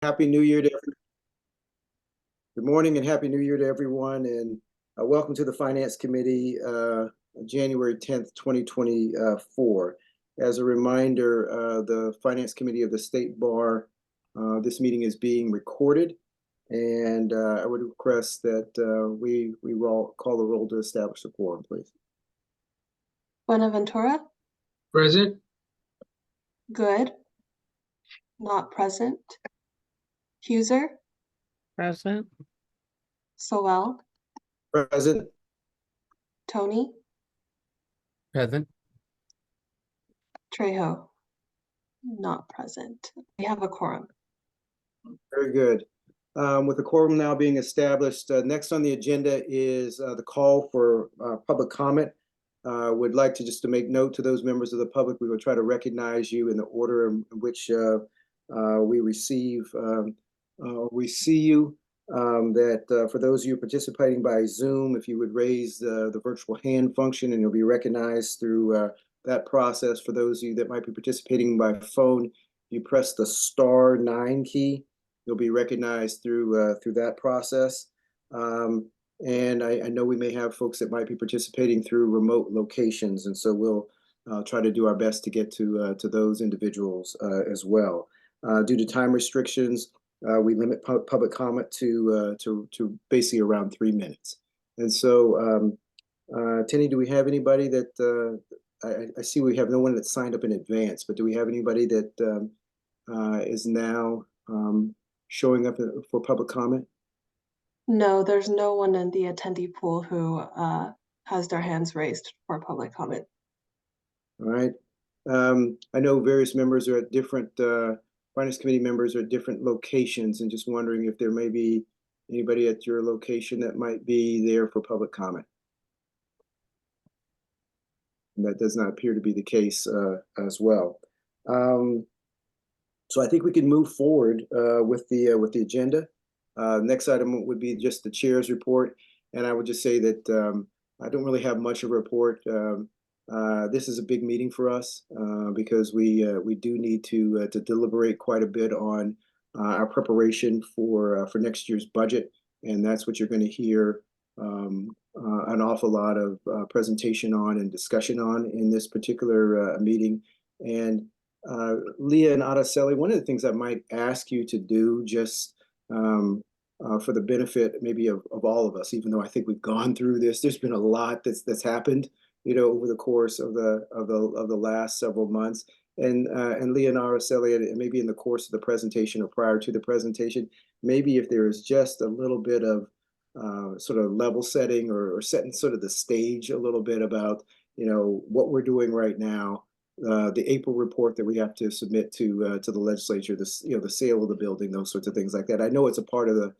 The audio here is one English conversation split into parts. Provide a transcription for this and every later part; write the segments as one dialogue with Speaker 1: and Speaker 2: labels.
Speaker 1: Happy New Year to Good morning and Happy New Year to everyone, and welcome to the Finance Committee, January 10th, 2024. As a reminder, the Finance Committee of the State Bar, this meeting is being recorded, and I would request that we call the roll to establish the quorum, please.
Speaker 2: Buenaventura,
Speaker 3: Present.
Speaker 2: Good, not present. Huser,
Speaker 4: Present.
Speaker 2: Sowell,
Speaker 1: Present.
Speaker 2: Tony,
Speaker 4: Present.
Speaker 2: Trejo, not present. We have a quorum.
Speaker 1: Very good. With the quorum now being established, next on the agenda is the call for public comment. Would like to just to make note to those members of the public, we will try to recognize you in the order in which we see you. That for those of you participating by Zoom, if you would raise the virtual hand function, and you'll be recognized through that process. For those of you that might be participating by phone, you press the *9 key. You'll be recognized through that process. And I know we may have folks that might be participating through remote locations, and so we'll try to do our best to get to those individuals as well. Due to time restrictions, we limit public comment to basically around 3 minutes. And so, Tenny, do we have anybody that I see we have no one that signed up in advance, but do we have anybody that is now showing up for public comment?
Speaker 2: No, there's no one in the attendee pool who has their hands raised for public comment.
Speaker 1: All right. I know various members are at different Finance Committee members are at different locations, and just wondering if there may be anybody at your location that might be there for public comment. And that does not appear to be the case as well. So I think we can move forward with the agenda. Next item would be just the chair's report, and I would just say that I don't really have much of a report. This is a big meeting for us because we do need to deliberate quite a bit on our preparation for next year's budget, and that's what you're going to hear an awful lot of presentation on and discussion on in this particular meeting. And Leah and Araceli, one of the things I might ask you to do, just for the benefit maybe of all of us, even though I think we've gone through this, there's been a lot that's happened, you know, over the course of the last several months. And Leah and Araceli, and maybe in the course of the presentation or prior to the presentation, maybe if there is just a little bit of sort of level setting or setting sort of the stage a little bit about, you know, what we're doing right now. The April report that we have to submit to the legislature, this, you know, the sale of the building, those sorts of things like that. I know it's a part of the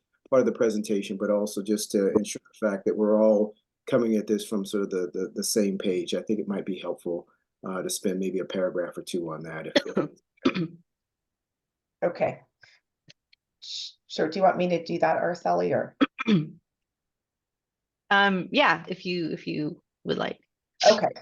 Speaker 1: presentation, but also just to ensure the fact that we're all coming at this from sort of the same page. I think it might be helpful to spend maybe a paragraph or two on that.
Speaker 5: Okay. Sure. Do you want me to do that, Araceli, or?
Speaker 4: Yeah, if you would like.
Speaker 5: Okay.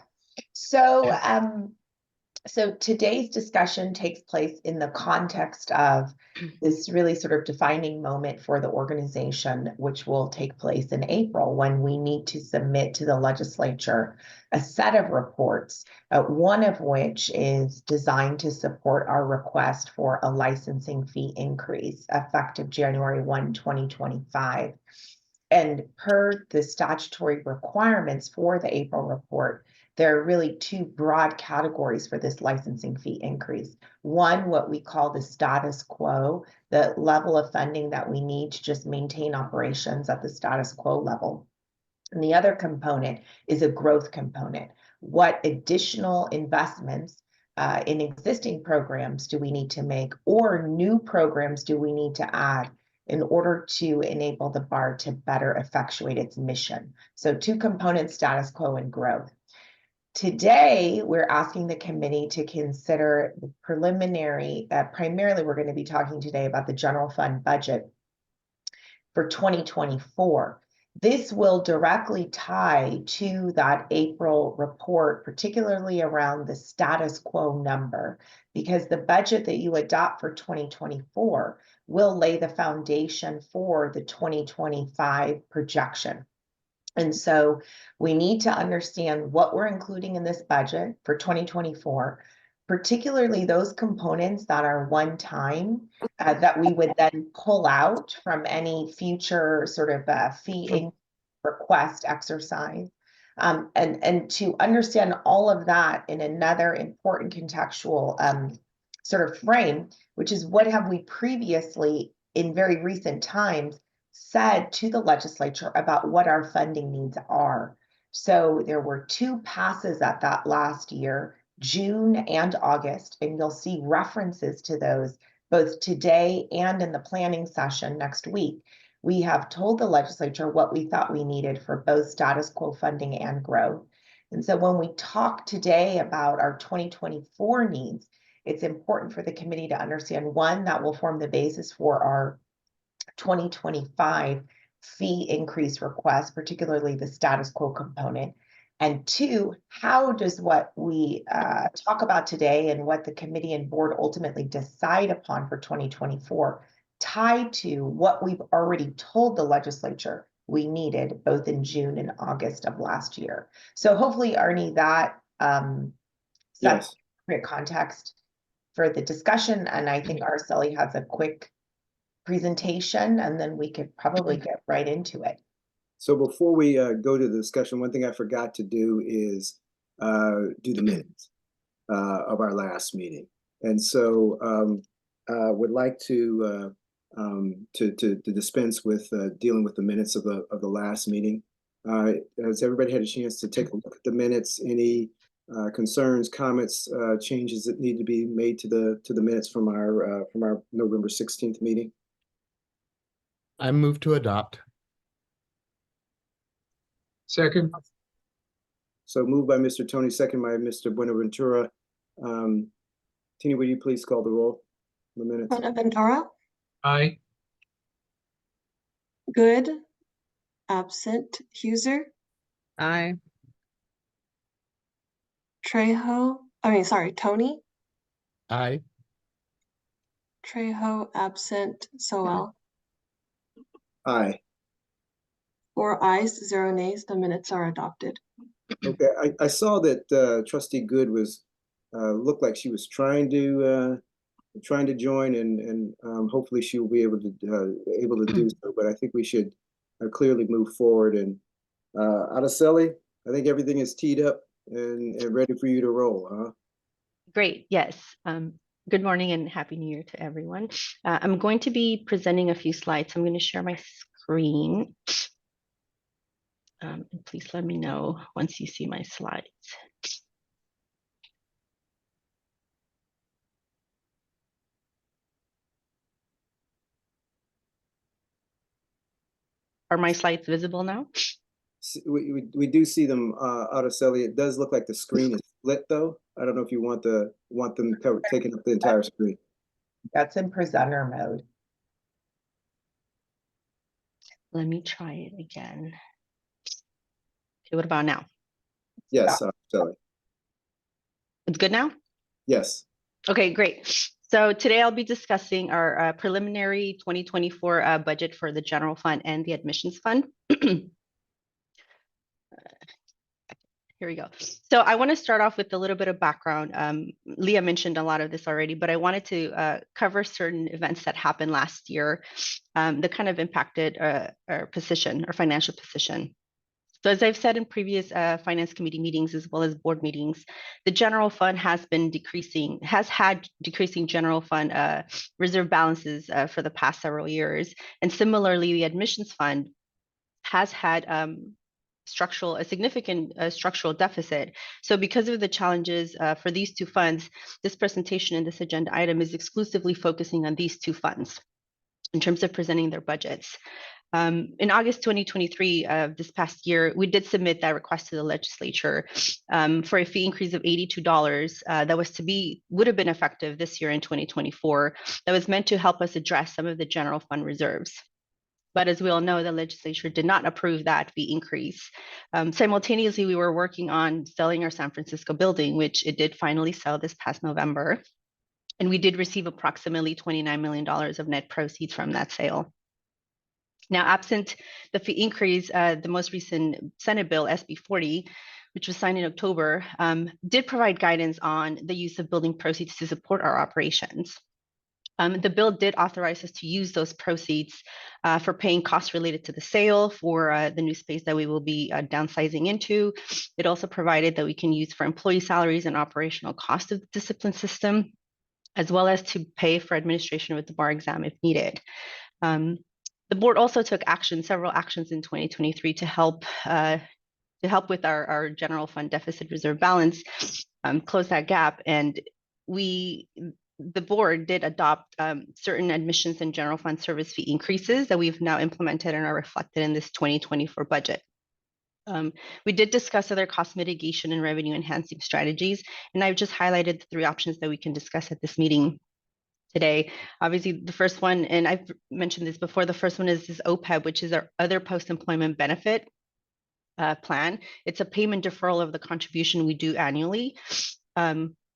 Speaker 5: So today's discussion takes place in the context of this really sort of defining moment for the organization, which will take place in April when we need to submit to the legislature a set of reports, one of which is designed to support our request for a licensing fee increase effective January 1, 2025. And per the statutory requirements for the April report, there are really two broad categories for this licensing fee increase. One, what we call the status quo, the level of funding that we need to just maintain operations at the status quo level. And the other component is a growth component. What additional investments in existing programs do we need to make, or new programs do we need to add in order to enable the bar to better effectuate its mission? So two components, status quo and growth. Today, we're asking the committee to consider the preliminary, primarily we're going to be talking today about the general fund budget for 2024. This will directly tie to that April report, particularly around the status quo number, because the budget that you adopt for 2024 will lay the foundation for the 2025 projection. And so we need to understand what we're including in this budget for 2024, particularly those components that are one time that we would then pull out from any future sort of fee request exercise. And to understand all of that in another important contextual sort of frame, which is what have we previously in very recent times said to the legislature about what our funding needs are. So there were 2 passes at that last year, June and August, and you'll see references to those both today and in the planning session next week. We have told the legislature what we thought we needed for both status quo funding and growth. And so when we talk today about our 2024 needs, it's important for the committee to understand, one, that will form the basis for our 2025 fee increase request, particularly the status quo component. And 2, how does what we talk about today and what the committee and board ultimately decide upon for 2024 tie to what we've already told the legislature we needed both in June and August of last year. So hopefully, Arnie, that sets appropriate context for the discussion. And I think Araceli has a quick presentation, and then we could probably get right into it.
Speaker 1: So before we go to the discussion, one thing I forgot to do is do the minutes of our last meeting, and so would like to dispense with dealing with the minutes of the last meeting. Has everybody had a chance to take a look at the minutes? Any concerns, comments, changes that need to be made to the minutes from our November 16th meeting?
Speaker 3: I move to adopt.
Speaker 6: Second.
Speaker 1: So moved by Mr. Tony, second by Mr. Buenaventura. Tina, will you please call the roll on the minutes?
Speaker 2: Buenaventura,
Speaker 6: Aye.
Speaker 2: Good, absent. Huser,
Speaker 4: Aye.
Speaker 2: Tony,
Speaker 3: Aye.
Speaker 2: Trejo, absent. Soel.
Speaker 1: Aye.
Speaker 2: 4 ayes, 0 nays. The minutes are adopted.
Speaker 1: Okay, I saw that Trustee Good was looked like she was trying to join, and hopefully she will be able to do so. But I think we should clearly move forward. And Araceli, I think everything is teed up and ready for you to roll, huh?
Speaker 4: Great. Yes. Good morning and Happy New Year to everyone. I'm going to be presenting a few slides. I'm going to share my screen. And please let me know once you see my slides. Are my slides visible now?
Speaker 1: We do see them, Araceli. It does look like the screen is split, though. I don't know if you want them taking up the entire screen.
Speaker 5: That's in presenter mode.
Speaker 4: Let me try it again. Okay, what about now?
Speaker 1: Yes, Araceli.
Speaker 4: It's good now?
Speaker 1: Yes.
Speaker 4: Okay, great. So today I'll be discussing our preliminary 2024 budget for the general fund and the admissions fund. Here we go. So I want to start off with a little bit of background. Leah mentioned a lot of this already, but I wanted to cover certain events that happened last year that kind of impacted our position, our financial position. So as I've said in previous finance committee meetings, as well as board meetings, the general fund has had decreasing general fund reserve balances for the past several years. And similarly, the admissions fund has had a significant structural deficit. So because of the challenges for these two funds, this presentation and this agenda item is exclusively focusing on these two funds in terms of presenting their budgets. In August 2023, this past year, we did submit that request to the legislature for a fee increase of $82 that would have been effective this year in 2024, that was meant to help us address some of the general fund reserves. But as we all know, the legislature did not approve that fee increase. Simultaneously, we were working on selling our San Francisco building, which it did finally sell this past November. And we did receive approximately $29 million of net proceeds from that sale. Now, absent the fee increase, the most recent Senate bill, SB 40, which was signed in October, did provide guidance on the use of building proceeds to support our operations. The bill did authorize us to use those proceeds for paying costs related to the sale for the new space that we will be downsizing into. It also provided that we can use for employee salaries and operational cost of the discipline system, as well as to pay for administration with the bar exam if needed. The board also took several actions in 2023 to help with our general fund deficit reserve balance, close that gap. And the board did adopt certain admissions and general fund service fee increases that we've now implemented and are reflected in this 2024 budget. We did discuss other cost mitigation and revenue enhancing strategies, and I've just highlighted the 3 options that we can discuss at this meeting today. Obviously, the first one, and I've mentioned this before, the first one is this OPEB, which is our other post-employment benefit plan. It's a payment deferral of the contribution we do annually.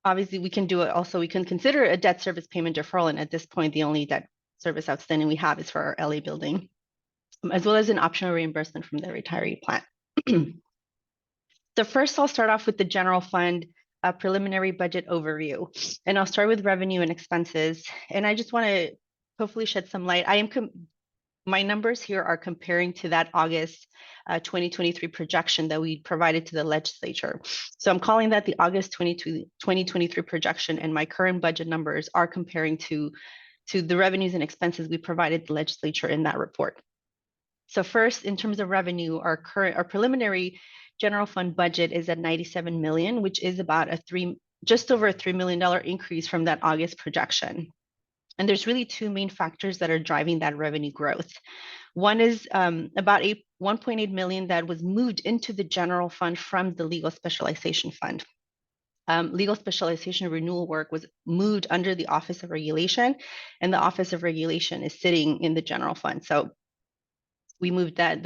Speaker 4: Obviously, we can do it also, we can consider a debt service payment deferral, and at this point, the only debt service outstanding we have is for our LA building, as well as an optional reimbursement from the retiree plan. So first, I'll start off with the general fund preliminary budget overview, and I'll start with revenue and expenses. And I just want to hopefully shed some light. My numbers here are comparing to that August 2023 projection that we provided to the legislature. So I'm calling that the August 2023 projection, and my current budget numbers are comparing to the revenues and expenses we provided the legislature in that report. So first, in terms of revenue, our preliminary general fund budget is at $97 million, which is about just over a $3 million increase from that August projection. And there's really 2 main factors that are driving that revenue growth. One is about $1.8 million that was moved into the general fund from the legal specialization fund. Legal specialization renewal work was moved under the Office of Regulation, and the Office of Regulation is sitting in the general fund. So we moved that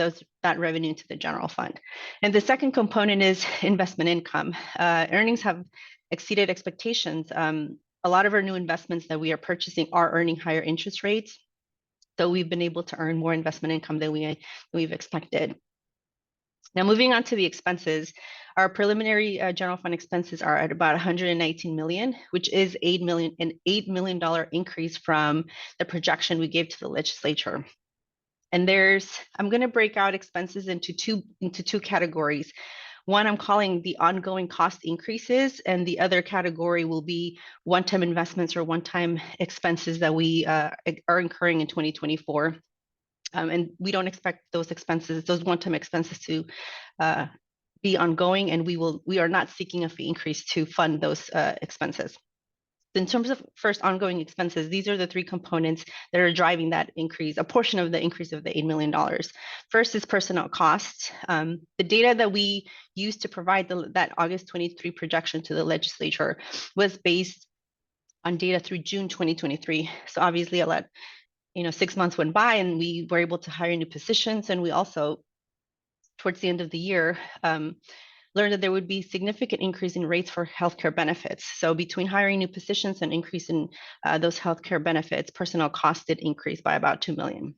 Speaker 4: revenue into the general fund. And the second component is investment income. Earnings have exceeded expectations. A lot of our new investments that we are purchasing are earning higher interest rates. So we've been able to earn more investment income than we've expected. Now, moving on to the expenses, our preliminary general fund expenses are at about $119 million, which is an $8 million increase from the projection we gave to the legislature. And I'm going to break out expenses into two categories. One I'm calling the ongoing cost increases, and the other category will be one-time investments or one-time expenses that we are incurring in 2024. And we don't expect those one-time expenses to be ongoing, and we are not seeking a fee increase to fund those expenses. In terms of first ongoing expenses, these are the 3 components that are driving that increase, a portion of the increase of the $8 million. First is personnel costs. The data that we used to provide that August 23 projection to the legislature was based on data through June 2023. So obviously 6 months went by and we were able to hire new positions. And we also, towards the end of the year, learned that there would be significant increase in rates for healthcare benefits. So between hiring new positions and increase in those healthcare benefits, personnel costs did increase by about $2 million.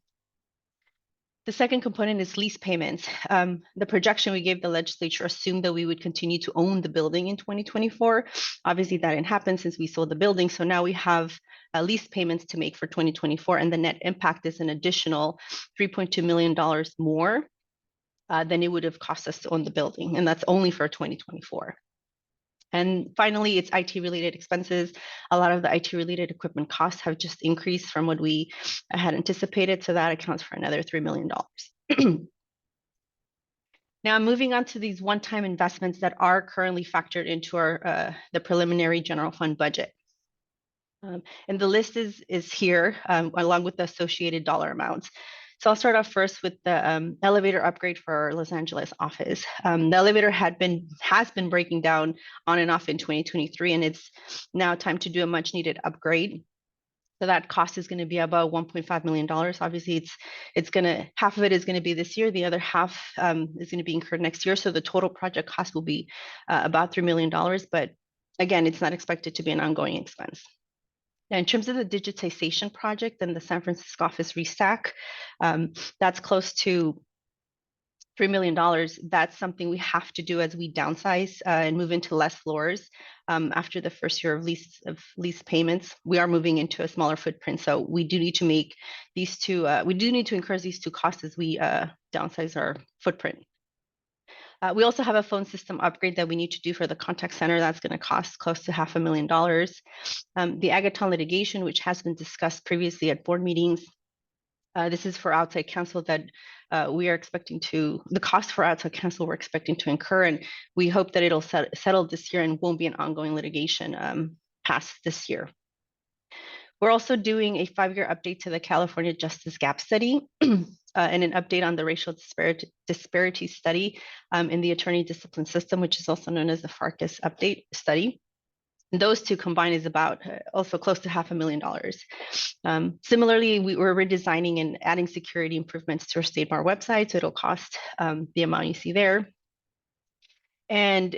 Speaker 4: The second component is lease payments. The projection we gave the legislature assumed that we would continue to own the building in 2024. Obviously, that didn't happen since we sold the building. So now we have lease payments to make for 2024, and the net impact is an additional $3.2 million more than it would have cost us to own the building, and that's only for 2024. And finally, it's IT-related expenses. A lot of the IT-related equipment costs have just increased from what we had anticipated, so that accounts for another $3 million. Now, moving on to these one-time investments that are currently factored into the preliminary general fund budget. And the list is here, along with the associated dollar amounts. So I'll start off first with the elevator upgrade for our Los Angeles office. The elevator has been breaking down on and off in 2023, and it's now time to do a much needed upgrade. So that cost is going to be about $1.5 million. Obviously, half of it is going to be this year. The other half is going to be incurred next year. So the total project cost will be about $3 million. But again, it's not expected to be an ongoing expense. Now, in terms of the digitization project and the San Francisco office restack, that's close to $3 million. That's something we have to do as we downsize and move into less floors. After the first year of lease payments, we are moving into a smaller footprint. So we do need to make these two, we do need to incur these two costs as we downsize our footprint. We also have a phone system upgrade that we need to do for the contact center. That's going to cost close to $500,000. The Agaton litigation, which has been discussed previously at board meetings, this is for outside counsel that we are expecting to, the cost for outside counsel we're expecting to incur, and we hope that it'll settle this year and won't be an ongoing litigation past this year. We're also doing a 5-year update to the California Justice Gap Study and an update on the racial disparity study in the attorney discipline system, which is also known as the FARCUS update study. And those two combined is about also close to $500,000. Similarly, we're redesigning and adding security improvements to our State Bar website, so it'll cost the amount you see there. And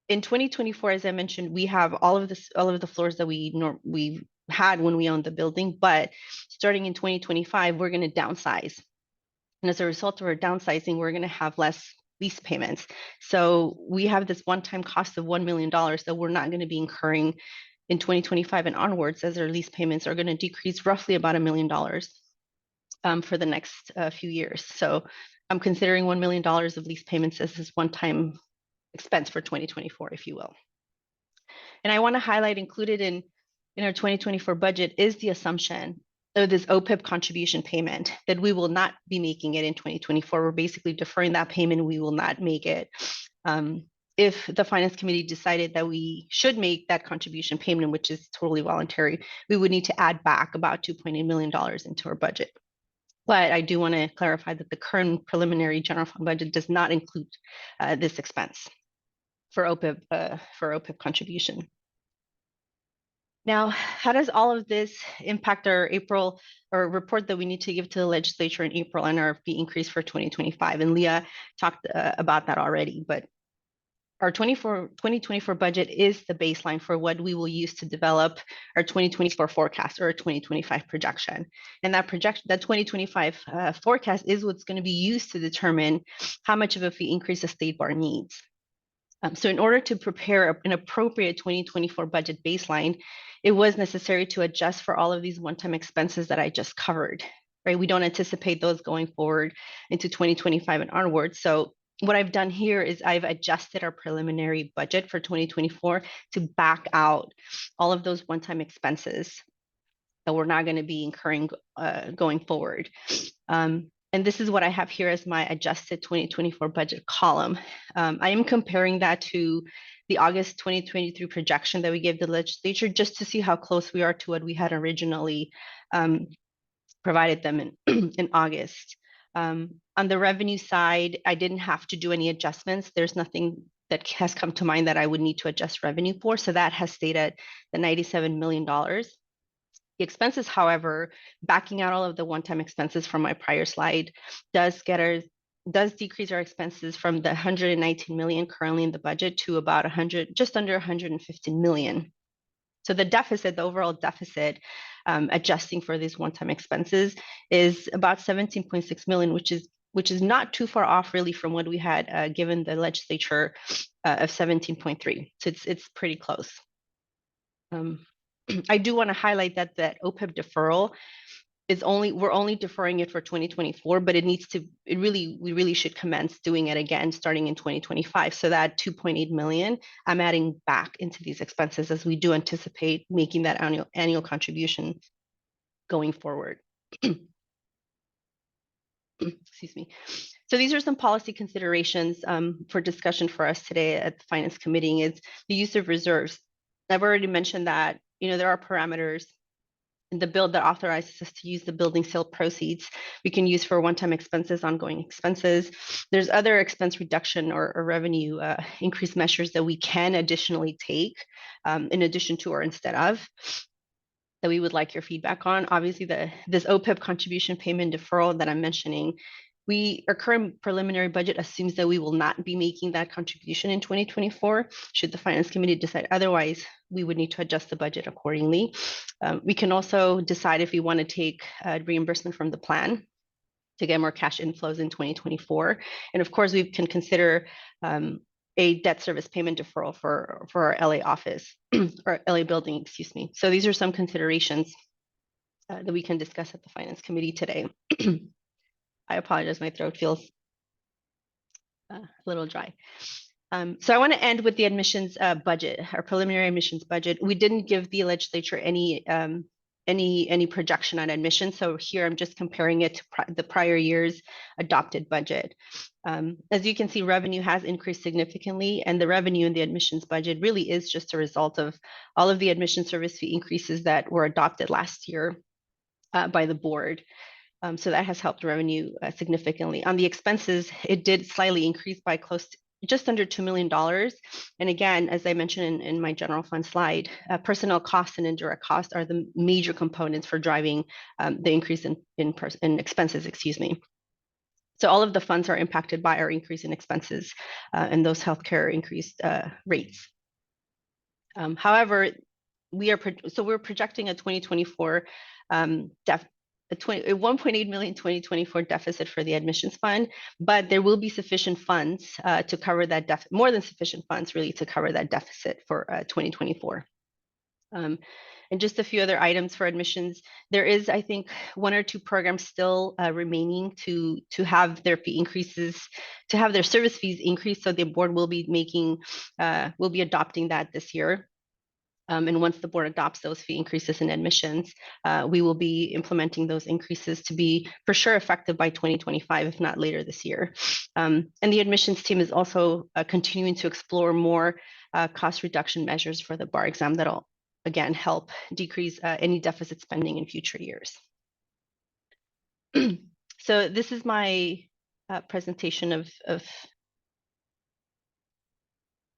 Speaker 4: in 2024, as I mentioned, we have all of the floors that we had when we owned the building, but starting in 2025, we're going to downsize. And as a result of our downsizing, we're going to have less lease payments. So we have this one-time cost of $1 million that we're not going to be incurring in 2025 and onwards, as our lease payments are going to decrease roughly about $1 million for the next few years. So I'm considering $1 million of lease payments as this one-time expense for 2024, if you will. And I want to highlight, included in our 2024 budget is the assumption of this OPEB contribution payment, that we will not be making it in 2024. We're basically deferring that payment. We will not make it. If the Finance Committee decided that we should make that contribution payment, which is totally voluntary, we would need to add back about $2.8 million into our budget. But I do want to clarify that the current preliminary general fund budget does not include this expense for OPEB contribution. Now, how does all of this impact our April or report that we need to give to the legislature in April and our fee increase for 2025? And Leah talked about that already, but our 2024 budget is the baseline for what we will use to develop our 2024 forecast or our 2025 projection. And that 2025 forecast is what's going to be used to determine how much of a fee increase the State Bar needs. So in order to prepare an appropriate 2024 budget baseline, it was necessary to adjust for all of these one-time expenses that I just covered, right? We don't anticipate those going forward into 2025 and onwards. So what I've done here is I've adjusted our preliminary budget for 2024 to back out all of those one-time expenses that we're not going to be incurring going forward. And this is what I have here as my adjusted 2024 budget column. I am comparing that to the August 2023 projection that we gave the legislature, just to see how close we are to what we had originally provided them in August. On the revenue side, I didn't have to do any adjustments. There's nothing that has come to mind that I would need to adjust revenue for. So that has stayed at the $97 million. The expenses, however, backing out all of the one-time expenses from my prior slide, does decrease our expenses from the $119 million currently in the budget to about just under $150 million. So the deficit, the overall deficit, adjusting for these one-time expenses, is about $17.6 million, which is not too far off really from what we had given the legislature of 17.3. So it's pretty close. I do want to highlight that OPEB deferral is we're only deferring it for 2024, but we really should commence doing it again starting in 2025. So that $2.8 million, I'm adding back into these expenses as we do anticipate making that annual contribution going forward. Excuse me. So these are some policy considerations for discussion for us today at the Finance Committee. Is the use of reserves. I've already mentioned that there are parameters in the bill that authorizes us to use the building sale proceeds we can use for one-time expenses, ongoing expenses. There's other expense reduction or revenue increase measures that we can additionally take in addition to or instead of, that we would like your feedback on. Obviously, this OPEB contribution payment deferral that I'm mentioning, our current preliminary budget assumes that we will not be making that contribution in 2024. Should the Finance Committee decide otherwise, we would need to adjust the budget accordingly. We can also decide if we want to take reimbursement from the plan to get more cash inflows in 2024. And of course, we can consider a debt service payment deferral for our LA office or LA building, excuse me. So these are some considerations that we can discuss at the Finance Committee today. I apologize, my throat feels a little dry. So I want to end with the admissions budget, our preliminary admissions budget. We didn't give the legislature any projection on admission. So here I'm just comparing it to the prior year's adopted budget. As you can see, revenue has increased significantly, and the revenue in the admissions budget really is just a result of all of the admission service fee increases that were adopted last year by the board. So that has helped revenue significantly. On the expenses, it did slightly increase by just under $2 million. And again, as I mentioned in my general fund slide, personnel costs and indirect costs are the major components for driving the increase in expenses, excuse me. So all of the funds are impacted by our increase in expenses and those healthcare increased rates. However, we're projecting a 2024 a 1.8 million 2024 deficit for the admissions fund, but there will be sufficient funds to cover that more than sufficient funds really to cover that deficit for 2024. And just a few other items for admissions. There is, I think, 1 or 2 programs still remaining to have their fee increases, to have their service fees increase. So the board will be adopting that this year. And once the board adopts those fee increases in admissions, we will be implementing those increases to be for sure effective by 2025, if not later this year. And the admissions team is also continuing to explore more cost reduction measures for the bar exam that'll, again, help decrease any deficit spending in future years. So this is my presentation of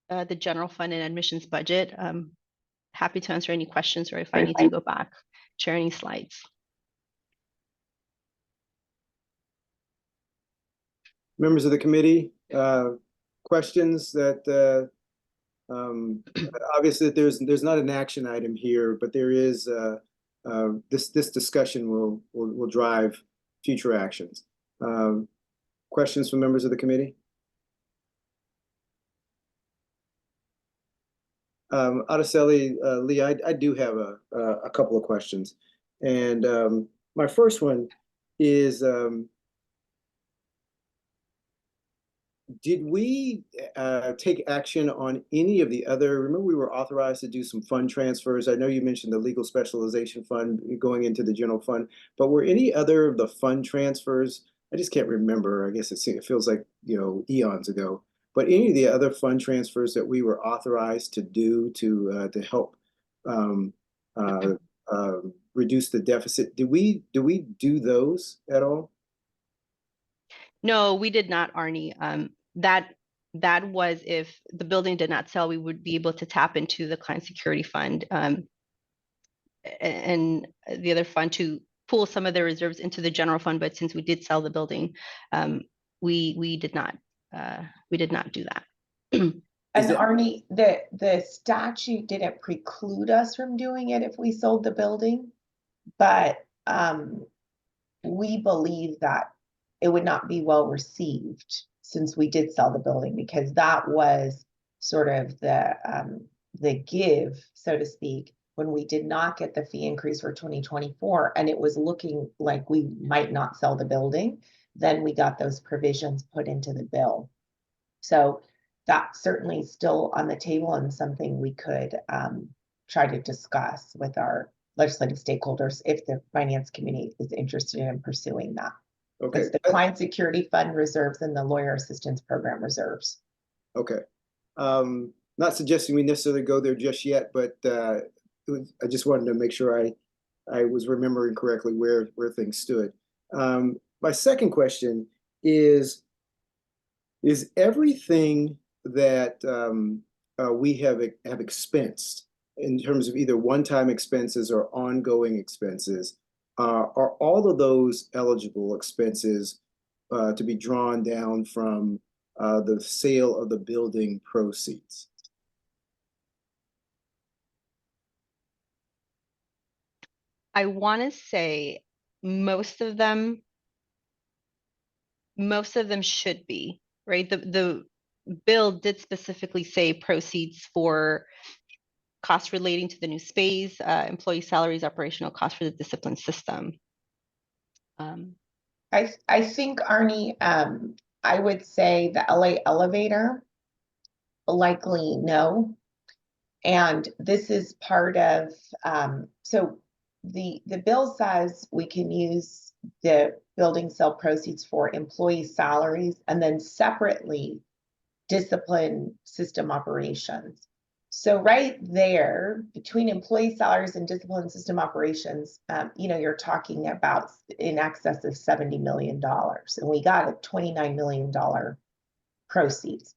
Speaker 4: the general fund and admissions budget. Happy to answer any questions, or if I need to go back, share any slides.
Speaker 1: Members of the committee, questions that obviously there's not an action item here, but there is this discussion will drive future actions. Questions from members of the committee? Araceli, Lee, I do have a couple of questions, and my first one is, did we take action on any of the other? Remember, we were authorized to do some fund transfers. I know you mentioned the legal specialization fund going into the general fund, but were any other of the fund transfers? I just can't remember. I guess it feels like, you know, eons ago. But any of the other fund transfers that we were authorized to do to help reduce the deficit, do we do those at all?
Speaker 4: No, we did not, Arnie. That was if the building did not sell, we would be able to tap into the client security fund and the other fund to pool some of the reserves into the general fund. But since we did sell the building, we did not do that.
Speaker 5: And Arnie, the statute didn't preclude us from doing it if we sold the building, but we believe that it would not be well received since we did sell the building, because that was sort of the give, so to speak, when we did not get the fee increase for 2024, and it was looking like we might not sell the building. Then we got those provisions put into the bill. So that's certainly still on the table and something we could try to discuss with our legislative stakeholders if the Finance Committee is interested in pursuing that.
Speaker 1: Okay.
Speaker 5: It's the Client Security Fund reserves and the Lawyer Assistance Program reserves.
Speaker 1: Okay. Not suggesting we necessarily go there just yet, but I just wanted to make sure I was remembering correctly where things stood. My second question is everything that we have expensed in terms of either one-time expenses or ongoing expenses, are all of those eligible expenses to be drawn down from the sale of the building proceeds?
Speaker 4: I want to say most of them should be, right? The bill did specifically say proceeds for costs relating to the new space, employee salaries, operational costs for the discipline system.
Speaker 5: I think, Arnie, I would say the LA elevator, likely no. And this is part of, so the bill says we can use the building sale proceeds for employee salaries and then separately discipline system operations. So right there, between employee salaries and discipline system operations, you're talking about in excess of $70 million. And we got a $29 million proceeds.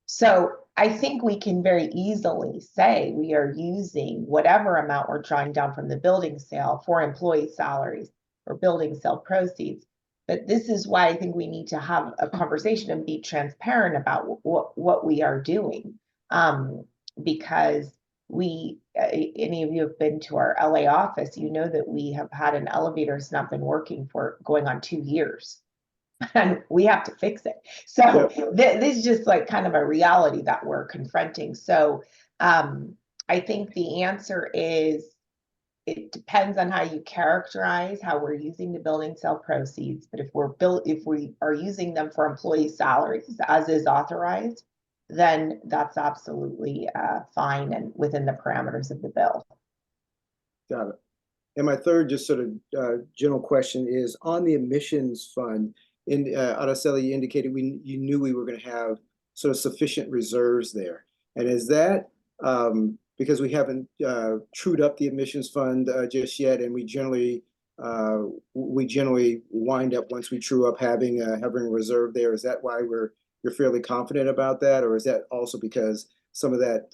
Speaker 5: So I think we can very easily say we are using whatever amount we're drawing down from the building sale for employee salaries or building sale proceeds. But this is why I think we need to have a conversation and be transparent about what we are doing. Because any of you have been to our LA office, you know that we have had an elevator that's not been working for going on 2 years. And we have to fix it. So this is just like kind of a reality that we're confronting. So I think the answer is, it depends on how you characterize how we're using the building sale proceeds. But if we are using them for employee salaries as is authorized, then that's absolutely fine and within the parameters of the bill.
Speaker 1: Got it. And my third just sort of general question is on the admissions fund. Araceli, you indicated you knew we were going to have sort of sufficient reserves there. And is that because we haven't trued up the admissions fund just yet, and we generally wind up once we true up having a reserve there? Is that why you're fairly confident about that, or is that also because some of that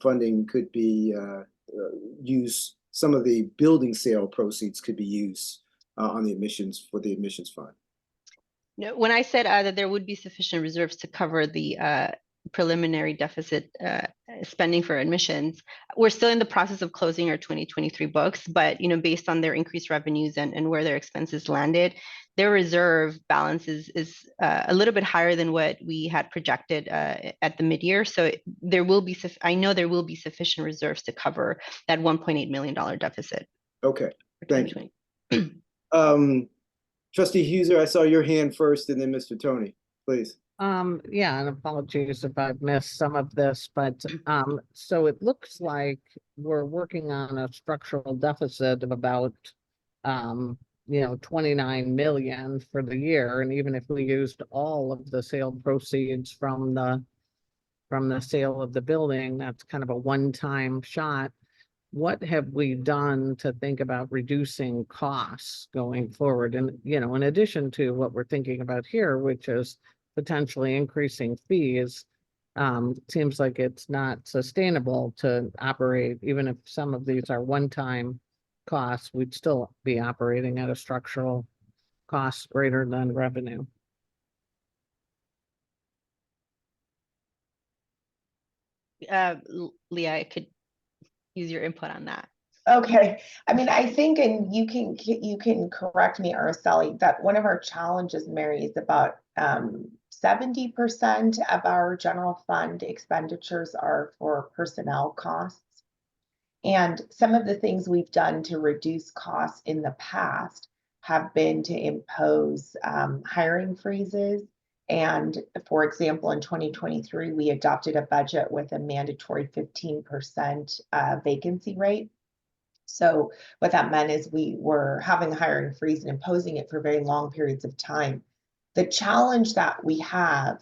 Speaker 1: funding could be used? Some of the building sale proceeds could be used on the admissions for the admissions fund.
Speaker 4: No, when I said that there would be sufficient reserves to cover the preliminary deficit spending for admissions, we're still in the process of closing our 2023 books, but based on their increased revenues and where their expenses landed, their reserve balance is a little bit higher than what we had projected at the mid-year. So I know there will be sufficient reserves to cover that $1.8 million deficit.
Speaker 1: Okay, thank you. Trustee Huser, I saw your hand first, and then Mr. Tony, please.
Speaker 7: Yeah, and apologies if I've missed some of this, but so it looks like we're working on a structural deficit of about 29 million for the year. And even if we used all of the sale proceeds from the sale of the building, that's kind of a one-time shot. What have we done to think about reducing costs going forward? And, in addition to what we're thinking about here, which is potentially increasing fees, seems like it's not sustainable to operate, even if some of these are one-time costs, we'd still be operating at a structural cost greater than revenue.
Speaker 4: Leah, I could use your input on that.
Speaker 5: Okay, I mean, I think, and you can correct me, Araceli, that one of our challenges, Mary, is about 70% of our general fund expenditures are for personnel costs. And some of the things we've done to reduce costs in the past have been to impose hiring freezes. And for example, in 2023, we adopted a budget with a mandatory 15% vacancy rate. So what that meant is we were having a hiring freeze and imposing it for very long periods of time. The challenge that we have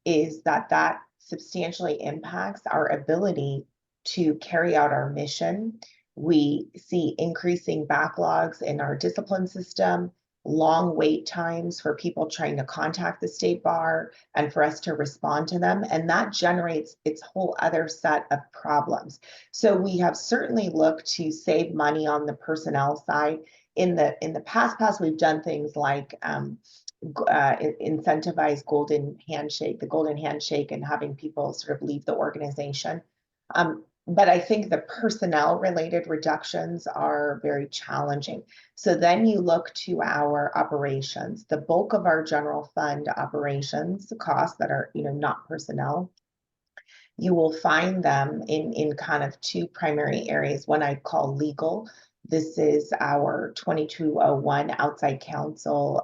Speaker 5: is that substantially impacts our ability to carry out our mission. We see increasing backlogs in our discipline system, long wait times for people trying to contact the state bar and for us to respond to them. And that generates its whole other set of problems. So we have certainly looked to save money on the personnel side. In the past, we've done things like incentivize the golden handshake and having people sort of leave the organization. But I think the personnel related reductions are very challenging. So then you look to our operations, the bulk of our general fund operations costs that are, not personnel. You will find them in kind of two primary areas. One I call legal. This is our 2201 outside counsel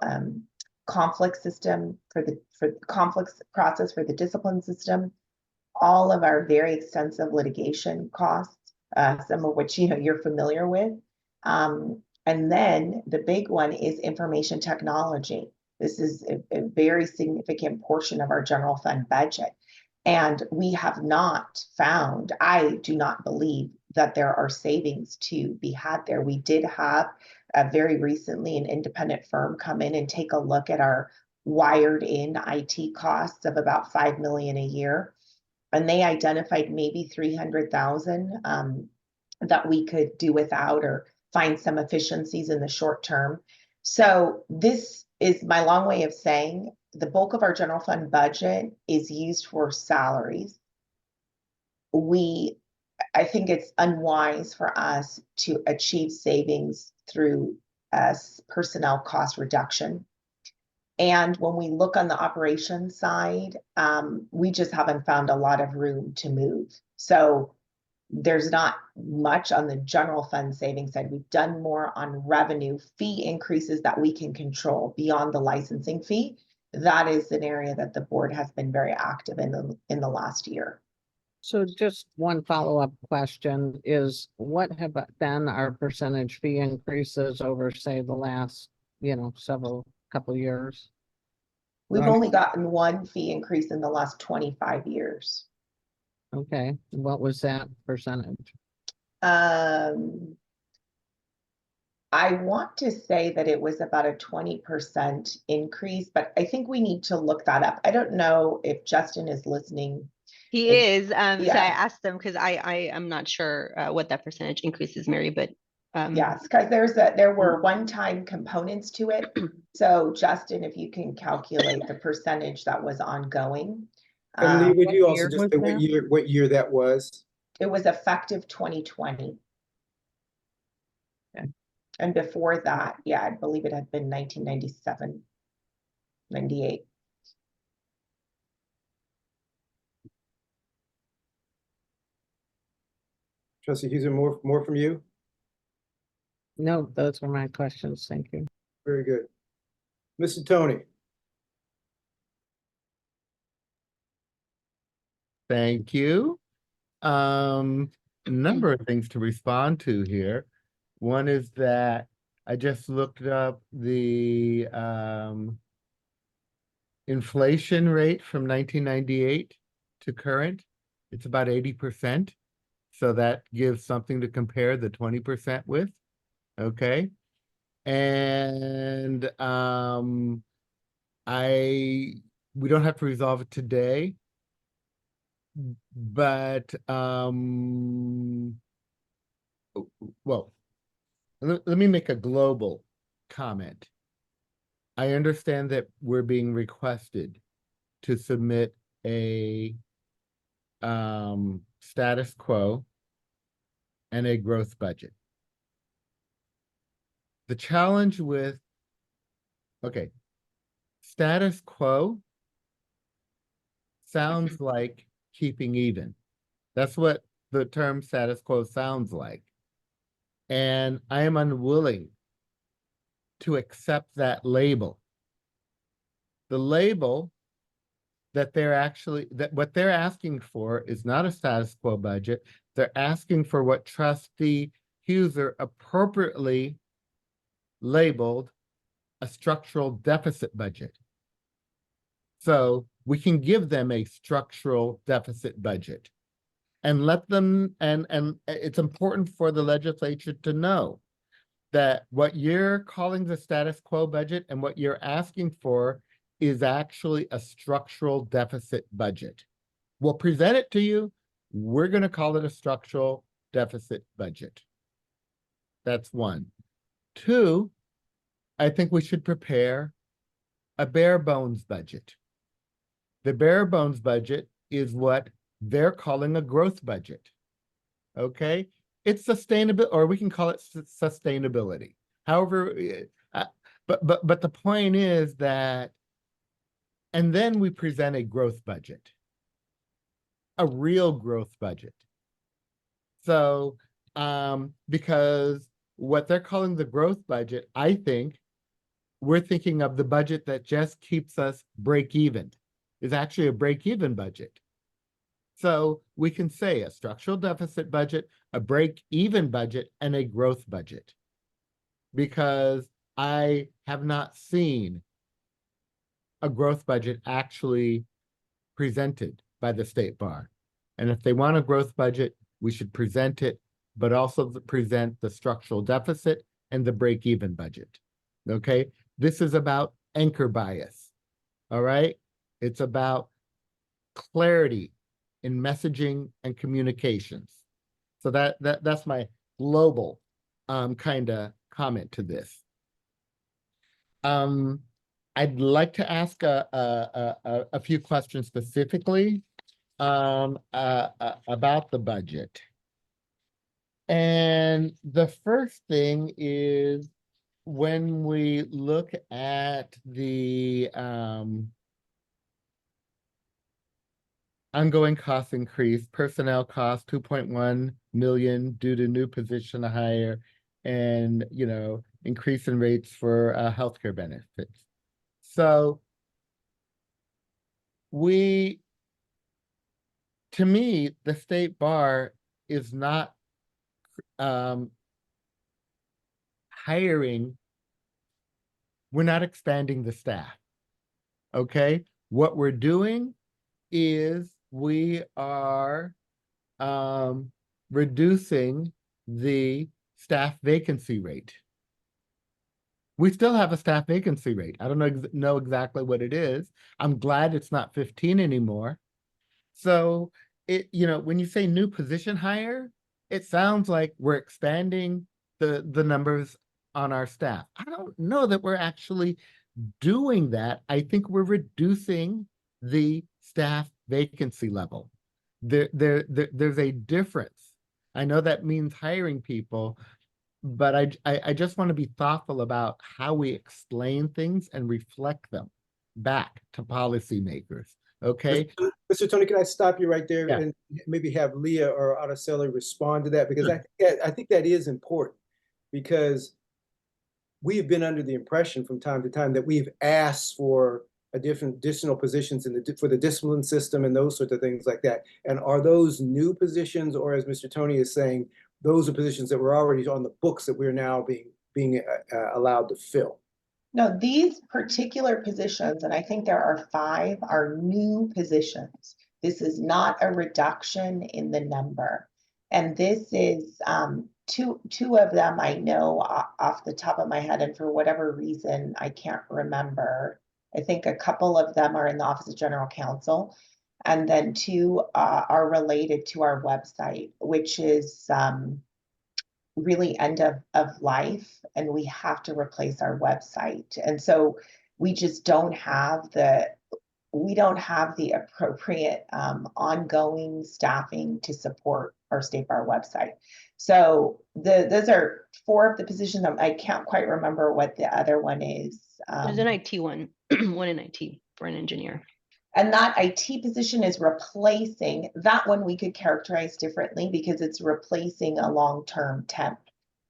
Speaker 5: conflict system for the conflicts process for the discipline system. All of our very extensive litigation costs, some of which you're familiar with. And then the big one is information technology. This is a very significant portion of our general fund budget. And we have not found, I do not believe that there are savings to be had there. We did have very recently an independent firm come in and take a look at our wired in IT costs of about $5 million a year. And they identified maybe 300,000 that we could do without or find some efficiencies in the short term. So this is my long way of saying the bulk of our general fund budget is used for salaries. I think it's unwise for us to achieve savings through personnel cost reduction. And when we look on the operations side, we just haven't found a lot of room to move. So there's not much on the general fund savings side. We've done more on revenue fee increases that we can control beyond the licensing fee. That is an area that the board has been very active in the last year.
Speaker 7: So just one follow-up question is, what have been our percentage fee increases over, say, the last, couple of years?
Speaker 5: We've only gotten one fee increase in the last 25 years.
Speaker 7: Okay, what was that percentage?
Speaker 5: I want to say that it was about a 20% increase, but I think we need to look that up. I don't know if Justin is listening.
Speaker 4: He is. So I
Speaker 5: yeah.
Speaker 4: asked them because I am not sure what that percentage increase is, Mary, but
Speaker 5: Yes, because there were one-time components to it. So Justin, if you can calculate the percentage that was ongoing.
Speaker 1: And Lee, would you
Speaker 7: what
Speaker 1: also
Speaker 7: year
Speaker 1: just
Speaker 7: was
Speaker 1: say
Speaker 7: that?
Speaker 1: what year that was?
Speaker 5: It was effective 2020.
Speaker 7: Okay.
Speaker 5: And before that, yeah, I believe it had been 1997, 98.
Speaker 1: Trustee Hughes, more from you?
Speaker 7: No, those were my questions. Thank you.
Speaker 1: Very good. Mr. Tony?
Speaker 3: Thank you. A number of things to respond to here. One is that I just looked up the inflation rate from 1998 to current. It's about 80%. So that gives something to compare the 20% with. Okay. And we don't have to resolve it today. But well, let me make a global comment. I understand that we're being requested to submit a status quo and a growth budget. The challenge with, okay, status quo sounds like keeping even. That's what the term status quo sounds like. And I am unwilling to accept that label. The label that what they're asking for is not a status quo budget. They're asking for what Trustee Huser appropriately labeled a structural deficit budget. So we can give them a structural deficit budget and let them, and it's important for the legislature to know that what you're calling the status quo budget and what you're asking for is actually a structural deficit budget. We'll present it to you. We're going to call it a structural deficit budget. That's one. Two, I think we should prepare a bare bones budget. The bare bones budget is what they're calling a growth budget. okay? It's sustainable, or we can call it sustainability. However, but the point is that, and then we present a growth budget, a real growth budget. So, because what they're calling the growth budget, I think we're thinking of the budget that just keeps us break even, is actually a break even budget. So we can say a structural deficit budget, a break even budget, and a growth budget. Because I have not seen a growth budget actually presented by the State Bar. And if they want a growth budget, we should present it, but also present the structural deficit and the break-even budget. Okay, this is about anchor bias. All right, it's about clarity in messaging and communications. So that's my global kind of comment to this. I'd like to ask a few questions specifically about the budget. And the first thing is, when we look at the ongoing cost increase, personnel cost 2.1 million due to new position hire and, increase in rates for healthcare benefits. So to me, the State Bar is not hiring. We're not expanding the staff. Okay, what we're doing is we are reducing the staff vacancy rate. We still have a staff vacancy rate. I don't know exactly what it is. I'm glad it's not 15 anymore. So when you say new position hire, it sounds like we're expanding the numbers on our staff. I don't know that we're actually doing that. I think we're reducing the staff vacancy level. There's a difference. I know that means hiring people, but I just want to be thoughtful about how we explain things and reflect them back to policymakers. Okay.
Speaker 1: Mr. Tony, can I stop you right there
Speaker 3: Yeah.
Speaker 1: and maybe have Leah or Araceli respond to that? Because I think that is important, because we have been under the impression from time to time that we've asked for additional positions for the discipline system and those sorts of things like that. And are those new positions, or, as Mr. Tony is saying, those are positions that were already on the books that we're now being allowed to fill?
Speaker 5: No, these particular positions, and I think there are 5, are new positions. This is not a reduction in the number. And this is two of them I know off the top of my head, and for whatever reason, I can't remember. I think a couple of them are in the Office of General Counsel, and then 2 are related to our website, which is really end of life, and we have to replace our website. And so we just don't have the appropriate ongoing staffing to support our State Bar website. So those are 4 of the positions. I can't quite remember what the other one is.
Speaker 4: There's an IT one, one in IT for an engineer.
Speaker 5: And that IT position is replacing, that one we could characterize differently, because it's replacing a long-term temp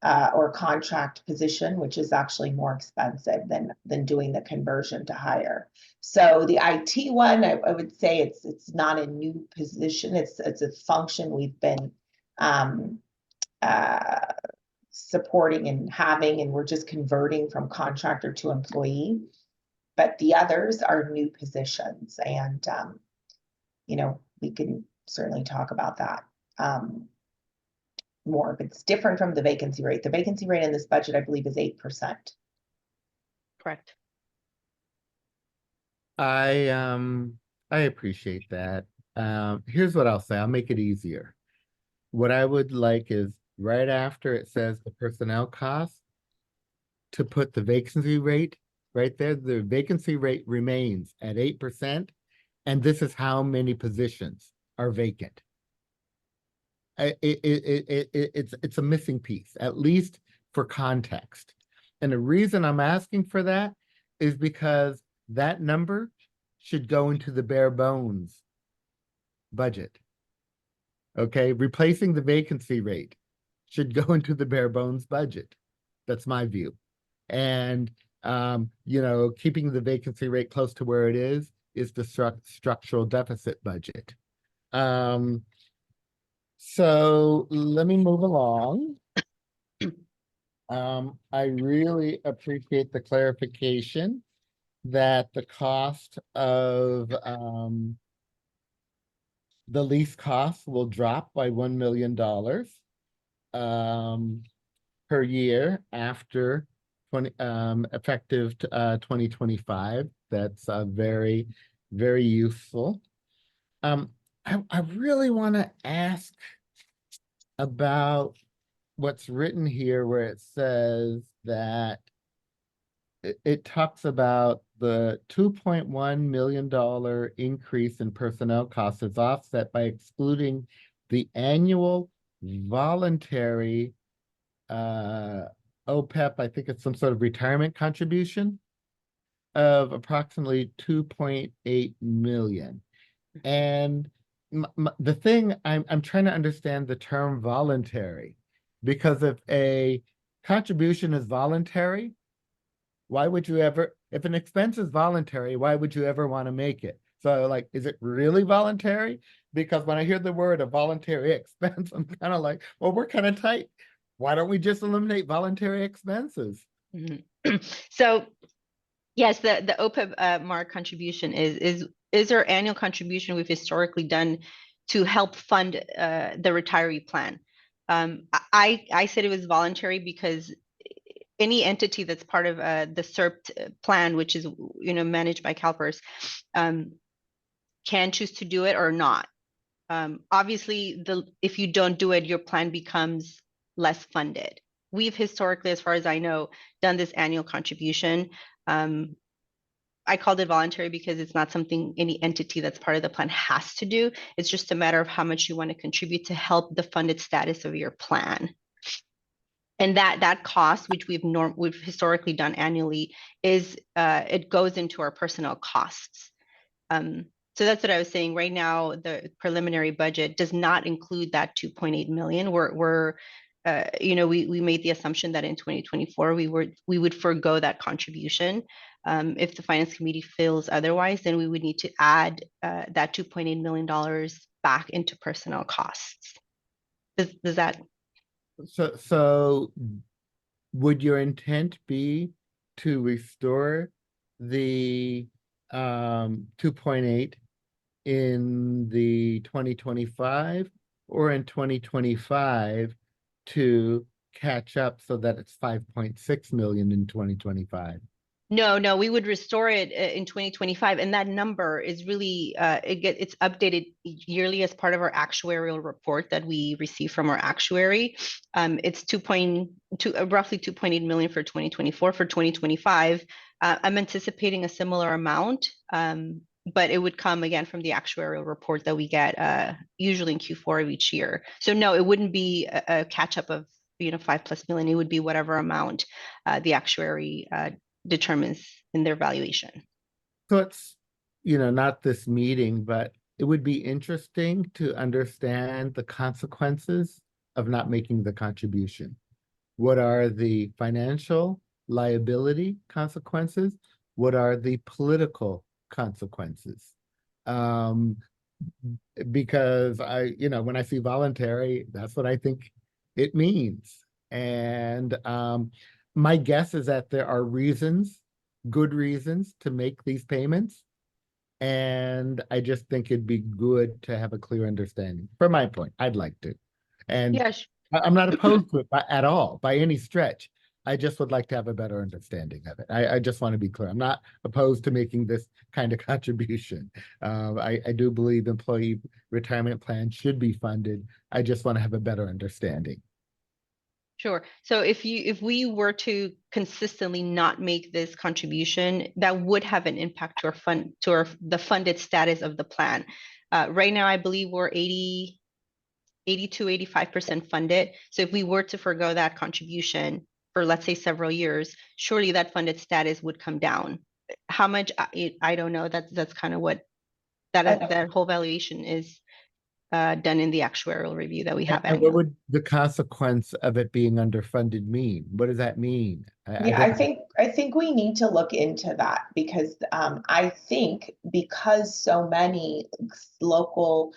Speaker 5: or contract position, which is actually more expensive than doing the conversion to hire. So the IT one, I would say it's not a new position. It's a function we've been supporting and having, and we're just converting from contractor to employee. But the others are new positions, and we can certainly talk about that more. But it's different from the vacancy rate. The vacancy rate in this budget, I believe, is 8%.
Speaker 4: Correct.
Speaker 3: I appreciate that. Here's what I'll say. I'll make it easier. What I would like is, right after it says the personnel cost, to put the vacancy rate right there. The vacancy rate remains at 8%, and this is how many positions are vacant. it's a missing piece, at least for context. And the reason I'm asking for that is because that number should go into the bare bones budget. Okay, replacing the vacancy rate should go into the bare bones budget. That's my view. And keeping the vacancy rate close to where it is the structural deficit budget. So let me move along. I really appreciate the clarification that the cost of the lease costs will drop by $1 million per year after effective 2025. That's very, very useful. I really want to ask about what's written here where it says that it talks about the $2.1 million increase in personnel costs is offset by excluding the annual voluntary OPEB, I think it's some sort of retirement contribution of approximately 2.8 million. And the thing I'm trying to understand the term voluntary, because if a contribution is voluntary, why would you ever, if an expense is voluntary, why would you ever want to make it? So like, is it really voluntary? Because when I hear the word a voluntary expense, I'm kind of like, well, we're kind of tight. Why don't we just eliminate voluntary expenses?
Speaker 4: So yes, the OPEB mark contribution is our annual contribution we've historically done to help fund the retiree plan. I said it was voluntary because any entity that's part of the CERP plan, which is managed by CalPERS, can choose to do it or not. Obviously, if you don't do it, your plan becomes less funded. We've historically, as far as I know, done this annual contribution. I called it voluntary because it's not something any entity that's part of the plan has to do. It's just a matter of how much you want to contribute to help the funded status of your plan. And that cost, which we've historically done annually, is it goes into our personnel costs. So that's what I was saying. Right now, the preliminary budget does not include that 2.8 million. We made the assumption that in 2024 we would forego that contribution. If the finance committee feels otherwise, then we would need to add that $2.8 million back into personnel costs. Does that?
Speaker 3: So would your intent be to restore the 2.8 in the 2025 or in 2025 to catch up so that it's 5.6 million in 2025?
Speaker 4: No, we would restore it in 2025, and that number is really it's updated yearly as part of our actuarial report that we receive from our actuary. It's roughly 2.8 million for 2024. For 2025, I'm anticipating a similar amount, but it would come again from the actuarial report that we get usually in Q4 of each year. So no, it wouldn't be a catch up of 5+ million. It would be whatever amount the actuary determines in their valuation.
Speaker 3: So it's, not this meeting, but it would be interesting to understand the consequences of not making the contribution. What are the financial liability consequences? What are the political consequences? Because when I see voluntary, that's what I think it means. And my guess is that there are good reasons to make these payments. And I just think it'd be good to have a clear understanding. From my point, I'd like to. And
Speaker 4: yes,
Speaker 3: I'm not opposed to it at all, by any stretch. I just would like to have a better understanding of it. I just want to be clear. I'm not opposed to making this kind of contribution. I do believe employee retirement plans should be funded. I just want to have a better understanding.
Speaker 4: Sure. So if we were to consistently not make this contribution, that would have an impact to the funded status of the plan. Right now, I believe we're 85% funded. So if we were to forgo that contribution for, let's say, several years, surely that funded status would come down. How much? I don't know. That's kind of what that whole valuation is done in the actuarial review that we have
Speaker 3: And what
Speaker 4: annually.
Speaker 3: would the consequence of it being underfunded mean? What does that mean?
Speaker 5: Yeah, I think we need to look into that because I think because so many local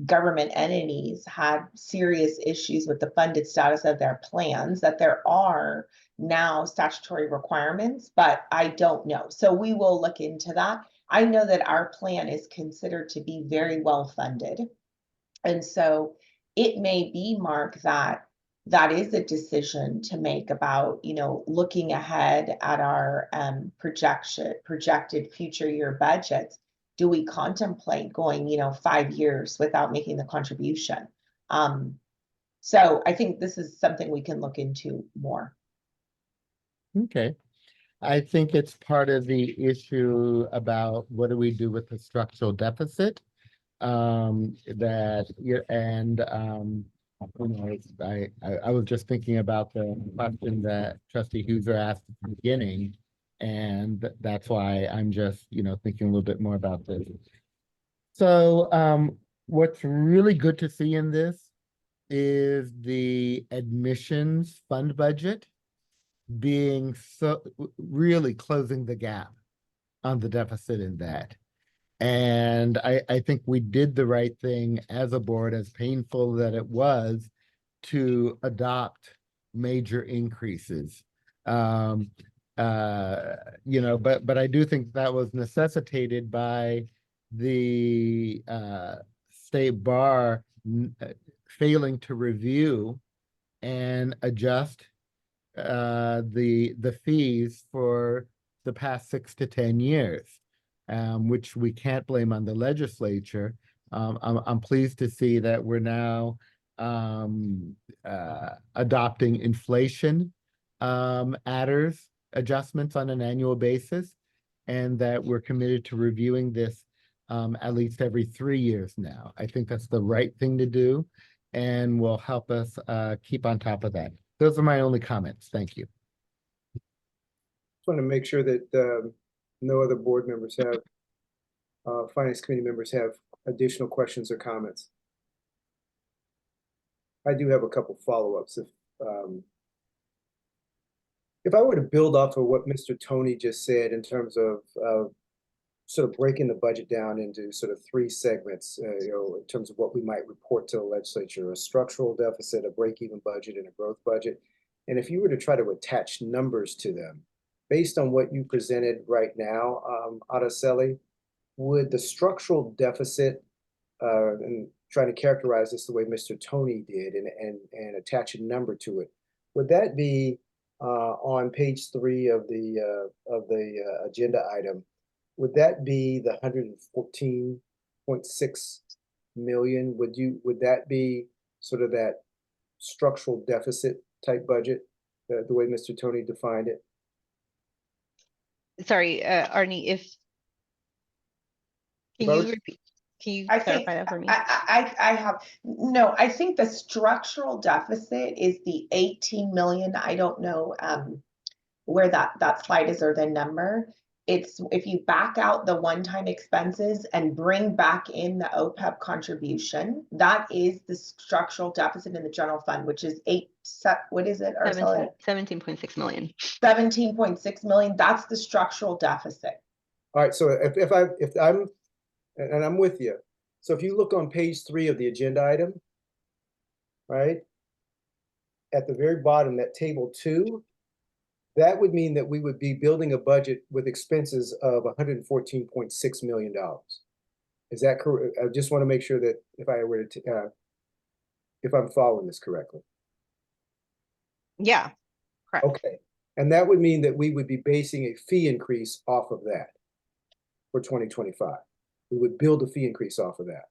Speaker 5: government entities had serious issues with the funded status of their plans, that there are now statutory requirements, but I don't know. So we will look into that. I know that our plan is considered to be very well funded. And so it may be, Mark, that is a decision to make about, looking ahead at our projected future year budgets. Do we contemplate going, 5 years without making the contribution? So I think this is something we can look into more.
Speaker 3: Okay. I think it's part of the issue about what do we do with the structural deficit? I was just thinking about the question that Trustee Huser asked at the beginning, and that's why I'm just, thinking a little bit more about this. So, what's really good to see in this is the admissions fund budget being really closing the gap on the deficit in that. And I think we did the right thing as a board, as painful that it was, to adopt major increases. But I do think that was necessitated by the state bar failing to review and adjust the fees for the past 6 to 10 years, which we can't blame on the legislature. I'm pleased to see that we're now adopting inflation adders adjustments on an annual basis, and that we're committed to reviewing this at least every 3 years now. I think that's the right thing to do and will help us keep on top of that. Those are my only comments. Thank you.
Speaker 1: Just want to make sure that no other board members have, finance committee members have additional questions or comments. I do have a couple follow-ups. If I were to build off of what Mr. Tony just said in terms of sort of breaking the budget down into sort of 3 segments, in terms of what we might report to the legislature: a structural deficit, a break-even budget, and a growth budget. And if you were to try to attach numbers to them, based on what you presented right now, Araceli, would the structural deficit, and trying to characterize this the way Mr. Tony did and attach a number to it, would that be on page 3 of the agenda item? Would that be the 114.6 million? Would that be sort of that structural deficit type budget, the way Mr. Tony defined it?
Speaker 4: Sorry, Arnie, can you repeat? Can you clarify that for me?
Speaker 5: I think the structural deficit is the 18 million. I don't know where that slide is or the number. It's if you back out the one-time expenses and bring back in the OPEB contribution, that is the structural deficit in the general fund, which is what is it?
Speaker 4: 17.6 million.
Speaker 5: 17.6 million. That's the structural deficit.
Speaker 1: All right. So if I'm with you. So if you look on page 3 of the agenda item, right, at the very bottom, that table 2, that would mean that we would be building a budget with expenses of $114.6 million. Is that correct? I just want to make sure that if I'm following this correctly.
Speaker 4: Yeah, correct.
Speaker 1: Okay. And that would mean that we would be basing a fee increase off of that for 2025. We would build a fee increase off of that.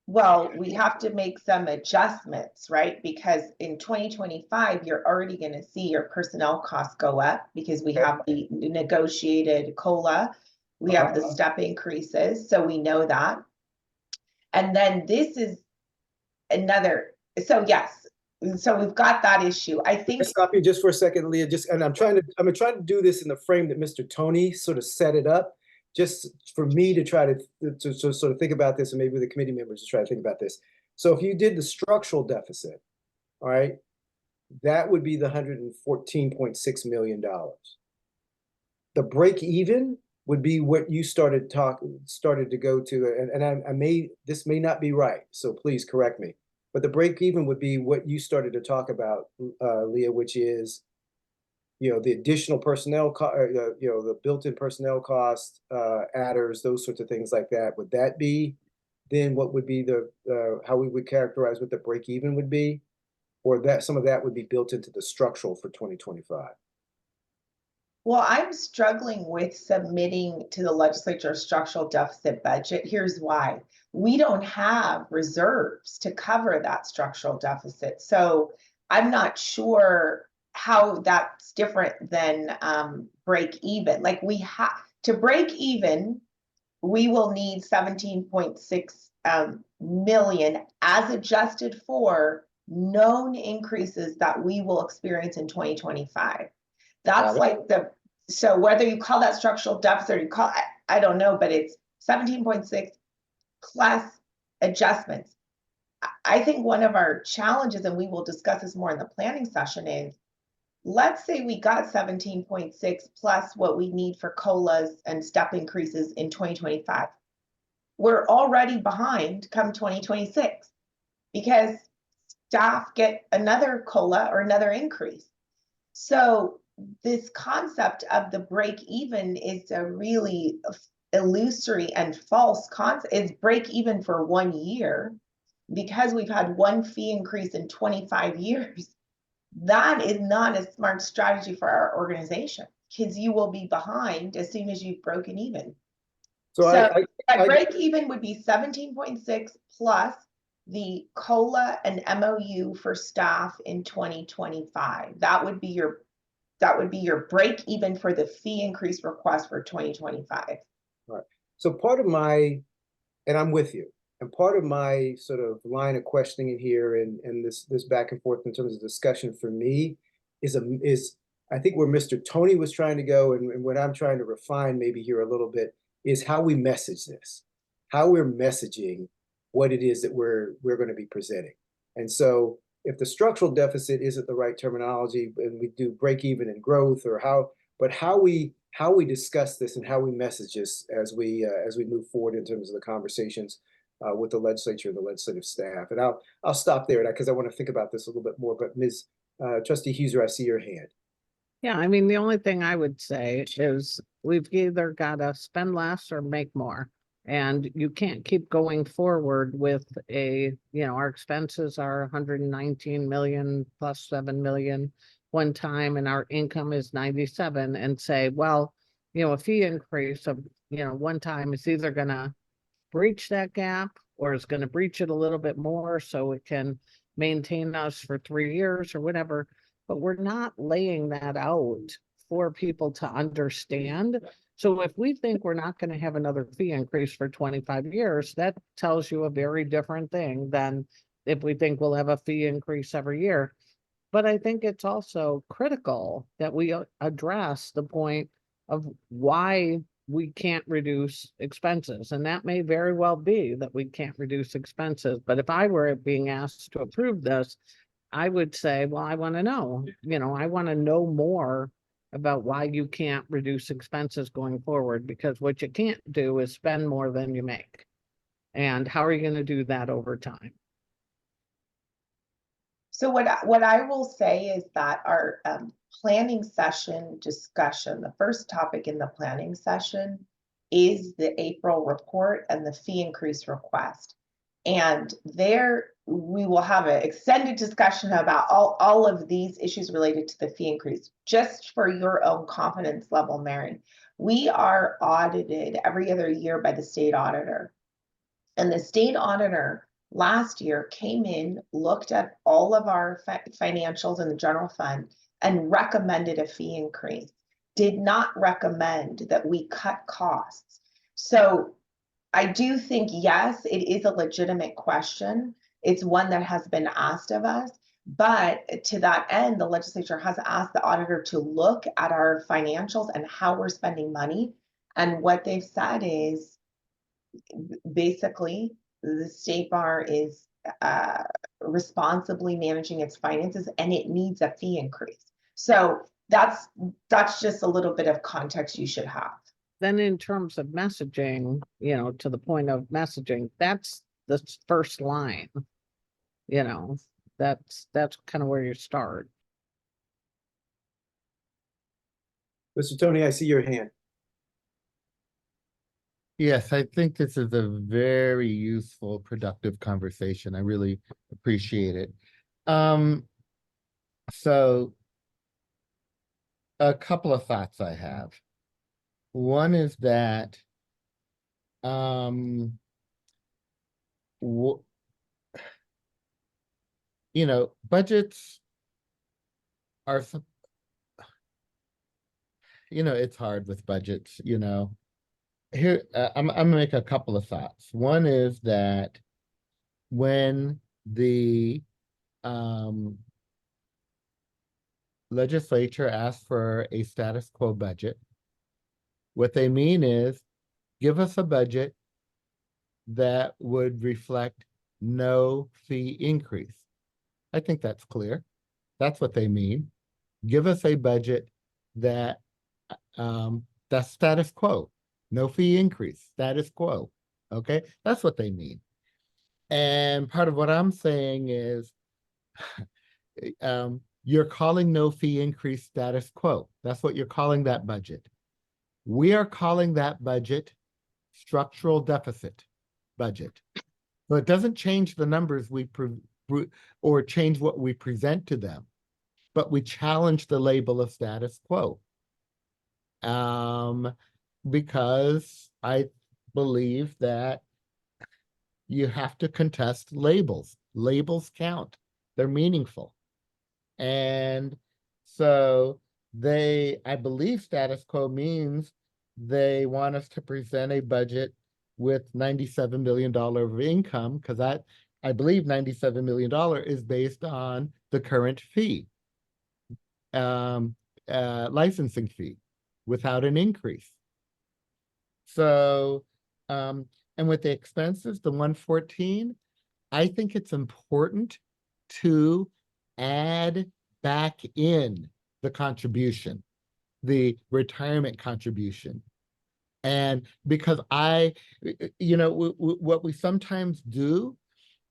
Speaker 5: Well, we have to make some adjustments, right? Because in 2025, you're already going to see your personnel costs go up because we have the negotiated COLA. We have the step increases. So we know that. And then this is another, so yes, so we've got that issue. I think,
Speaker 1: Can I stop you just for a second, Leah? And I'm trying to do this in the frame that Mr. Tony sort of set it up, just for me to try to sort of think about this, and maybe the committee members to try to think about this. So if you did the structural deficit, all right, that would be the $114.6 million. The break even would be what you started to go to, and this may not be right, so please correct me. But the break even would be what you started to talk about, Leah, which is, the additional personnel, the built-in personnel cost, adders, those sorts of things like that. Would that be then what would be the how we would characterize what the break even would be, or that some of that would be built into the structural for 2025?
Speaker 5: well, I'm struggling with submitting to the legislature a structural deficit budget. Here's why. We don't have reserves to cover that structural deficit. So I'm not sure how that's different than break even. Like, we have to break even, we will need 17.6 million as adjusted for known increases that we will experience in 2025. That's like so whether you call that structural deficit or you call, I don't know, but it's 17.6 plus adjustments. I think one of our challenges, and we will discuss this more in the planning session, is let's say we got 17.6 plus what we need for COLAs and step increases in 2025. We're already behind come 2026 because staff get another COLA or another increase. So this concept of the break even is a really illusory and false concept. It's break even for 1 year because we've had one fee increase in 25 years. That is not a smart strategy for our organization because you will be behind as soon as you've broken even.
Speaker 1: So
Speaker 5: I break even would be 17.6 plus the COLA and MOU for staff in 2025. That would be your break even for the fee increase request for 2025.
Speaker 1: All right. So part of my, and I'm with you, and part of my sort of line of questioning in here and this back and forth in terms of discussion for me is I think where Mr. Tony was trying to go, and what I'm trying to refine maybe here a little bit, is how we message this, how we're messaging what it is that we're going to be presenting. And so if the structural deficit isn't the right terminology, and we do break even and growth, or how we discuss this and how we message this as we move forward in terms of the conversations with the legislature and the legislative staff. And I'll stop there because I want to think about this a little bit more. But Ms. Trustee Huser, I see your hand.
Speaker 7: Yeah, I mean, the only thing I would say is we've either got to spend less or make more. And you can't keep going forward with our expenses are 119 million plus 7 million one time, and our income is 97, and say, well, a fee increase of, one time is either going to breach that gap or is going to breach it a little bit more so it can maintain us for 3 years or whatever. But we're not laying that out for people to understand. So if we think we're not going to have another fee increase for 25 years, that tells you a very different thing than if we think we'll have a fee increase every year. But I think it's also critical that we address the point of why we can't reduce expenses. And that may very well be that we can't reduce expenses. But if I were being asked to approve this, I would say, well, I want to know, I want to know more about why you can't reduce expenses going forward, because what you can't do is spend more than you make. And how are you going to do that over time?
Speaker 5: So what I will say is that our planning session discussion, the first topic in the planning session is the April report and the fee increase request. And there we will have an extended discussion about all of these issues related to the fee increase. Just for your own confidence level, Mary, we are audited every other year by the state auditor. And the state auditor last year came in, looked at all of our financials in the general fund and recommended a fee increase, did not recommend that we cut costs. So I do think, yes, it is a legitimate question. it's one that has been asked of us. But to that end, the legislature has asked the auditor to look at our financials and how we're spending money. And what they've said is basically the state bar is responsibly managing its finances and it needs a fee increase. So that's just a little bit of context you should have.
Speaker 7: Then in terms of messaging, you know, to the point of messaging, that's the first line. You know, that's kind of where you start.
Speaker 1: Mr. Tony, I see your hand.
Speaker 3: Yes, I think this is a very useful, productive conversation. I really appreciate it. So a couple of thoughts I have. One is that you know, budgets are, you know, it's hard with budgets, you know. Here, I'm gonna make a couple of thoughts. One is that when the legislature asks for a status quo budget, what they mean is give us a budget that would reflect no fee increase. I think that's clear. That's what they mean. Give us a budget that that's status quo, no fee increase, status quo. Okay, that's what they mean. And part of what I'm saying is you're calling no fee increase status quo. That's what you're calling that budget. We are calling that budget structural deficit budget. So it doesn't change the numbers or change what we present to them, but we challenge the label of status quo. Because I believe that you have to contest labels. Labels count. They're meaningful. And so I believe status quo means they want us to present a budget with $97 million of income, because I believe $97 million is based on the current fee, licensing fee, without an increase. So, and with the expenses, the 114, I think it's important to add back in the contribution, the retirement contribution. And because you know, what we sometimes do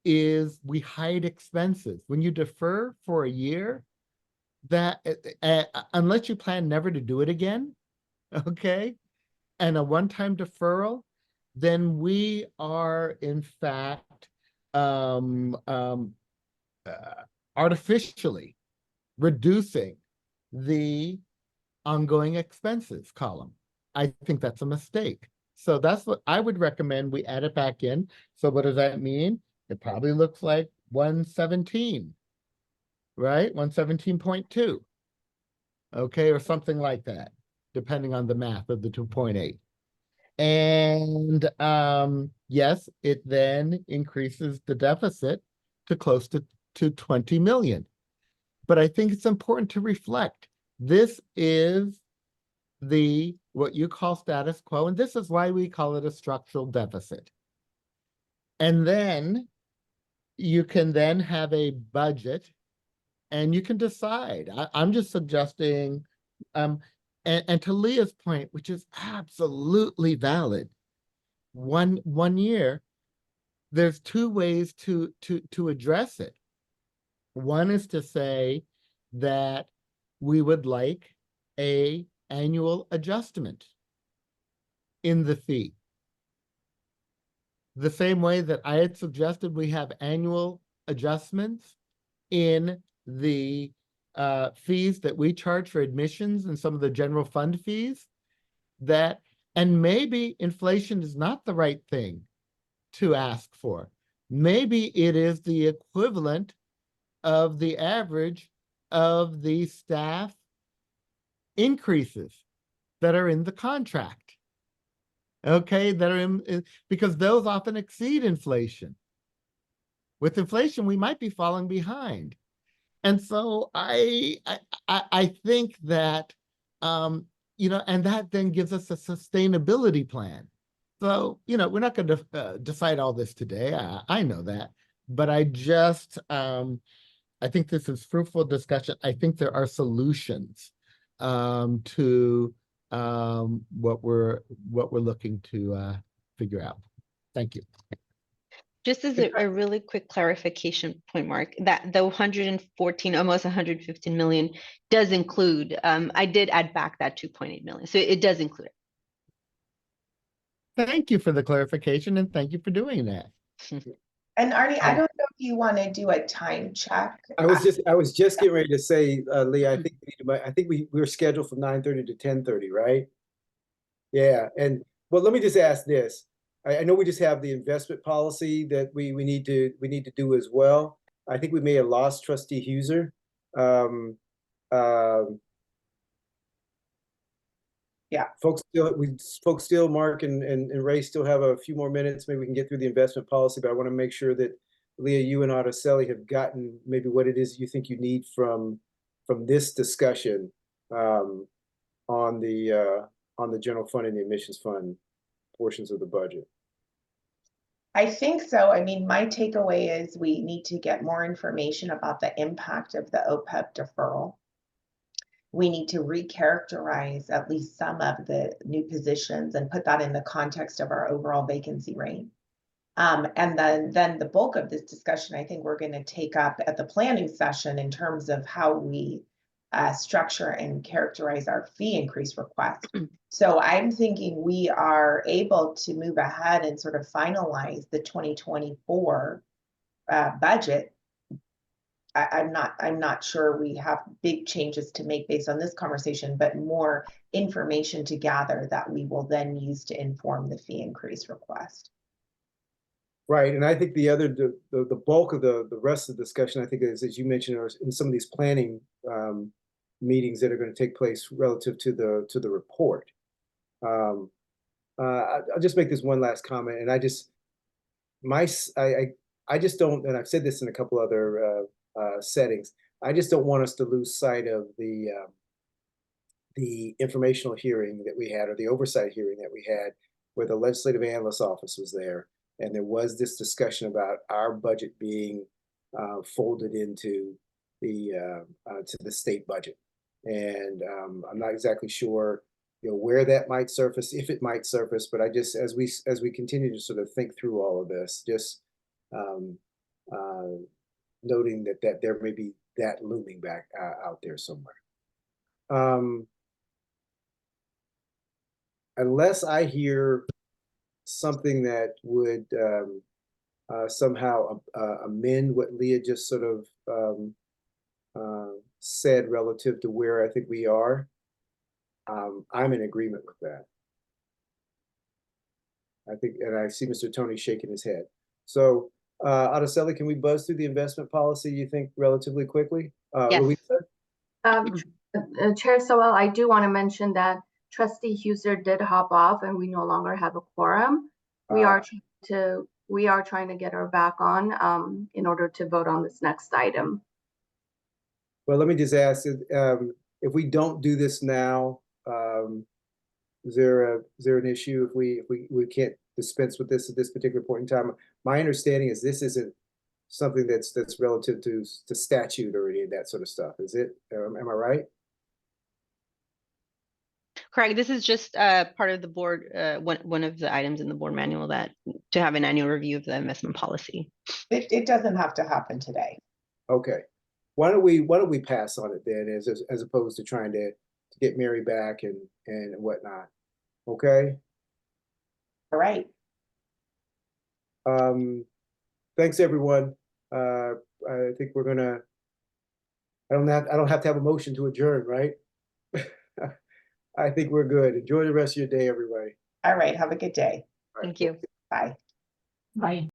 Speaker 3: is we hide expenses. When you defer for a year, that unless you plan never to do it again, okay, and a one-time deferral, then we are in fact artificially reducing the ongoing expenses column. I think that's a mistake. So that's what I would recommend we add it back in. So what does that mean? It probably looks like 117, right? 117.2. Okay, or something like that, depending on the math of the 2.8. And yes, it then increases the deficit to close to 20 million. But I think it's important to reflect. This is what you call status quo, and this is why we call it a structural deficit. And then you can then have a budget and you can decide. I'm just suggesting, and to Leah's point, which is absolutely valid, one year, there's two ways to address it. One is to say that we would like an annual adjustment in the fee. The same way that I had suggested we have annual adjustments in the fees that we charge for admissions and some of the general fund fees, and maybe inflation is not the right thing to ask for. Maybe it is the equivalent of the average of the staff increases that are in the contract. Okay, that are because those often exceed inflation. with inflation, we might be falling behind. And so I think that, you know, and that then gives us a sustainability plan. So, you know, we're not going to decide all this today. I know that, but I just, I think this is fruitful discussion. I think there are solutions to what we're looking to figure out. Thank you.
Speaker 4: Just as a really quick clarification point, Mark, that the 114, almost 115 million does include, I did add back that 2.8 million. So it does include it.
Speaker 3: Thank you for the clarification and thank you for doing that.
Speaker 5: And Arnie, I don't know if you want to do a time check.
Speaker 1: I was just getting ready to say, Leah, I think we were scheduled from 9:30 to 10:30, right? Yeah, and well, let me just ask this. I know we just have the investment policy that we need to do as well. I think we may have lost Trustee Huser.
Speaker 5: Yeah,
Speaker 1: folks still, Mark and Ray still have a few more minutes. Maybe we can get through the investment policy, but I want to make sure that Leah, you and Araceli have gotten maybe what it is you think you need from this discussion on the general fund and the admissions fund portions of the budget.
Speaker 5: I think so. I mean, my takeaway is we need to get more information about the impact of the OPEB deferral. We need to recharacterize at least some of the new positions and put that in the context of our overall vacancy rate. And then the bulk of this discussion, I think we're going to take up at the planning session in terms of how we structure and characterize our fee increase request. So I'm thinking we are able to move ahead and sort of finalize the 2024 budget. I'm not sure we have big changes to make based on this conversation, but more information to gather that we will then use to inform the fee increase request.
Speaker 1: Right, and I think the bulk of the rest of the discussion, I think, is, as you mentioned, are in some of these planning meetings that are going to take place relative to the report. I'll just make this one last comment, and I just don't, and I've said this in a couple other settings, I just don't want us to lose sight of the informational hearing that we had, or the oversight hearing that we had, where the legislative analyst office was there, and there was this discussion about our budget being folded into the state budget. And I'm not exactly sure, you know, where that might surface, if it might surface, but I just, as we continue to sort of think through all of this, just noting that there may be that looming back out there somewhere. Unless I hear something that would somehow amend what Leah just sort of said relative to where I think we are, I'm in agreement with that. I think, and I see Mr. Tony shaking his head. So, Araceli, can we buzz through the investment policy, you think, relatively quickly?
Speaker 4: Yes.
Speaker 1: Louisa?
Speaker 8: Chair Sowell, I do want to mention that Trustee Huser did hop off and we no longer have a quorum. We are trying to get her back on in order to vote on this next item.
Speaker 1: Well, let me just ask, if we don't do this now, is there an issue if we can't dispense with this at this particular point in time? My understanding is this isn't something that's relative to statute or any of that sort of stuff. Is it? Am I right?
Speaker 4: Correct. This is just part of the board, one of the items in the board manual that to have an annual review of the investment policy.
Speaker 5: It doesn't have to happen today.
Speaker 1: Okay. Why don't we pass on it then, as opposed to trying to get Mary back and whatnot. Okay.
Speaker 5: All right.
Speaker 1: Thanks everyone. I think we're gonna. I don't have to have a motion to adjourn, right? I think we're good. Enjoy the rest of your day, everybody.
Speaker 5: All right. Have a good day.
Speaker 4: Thank you.
Speaker 5: Bye.
Speaker 8: Bye.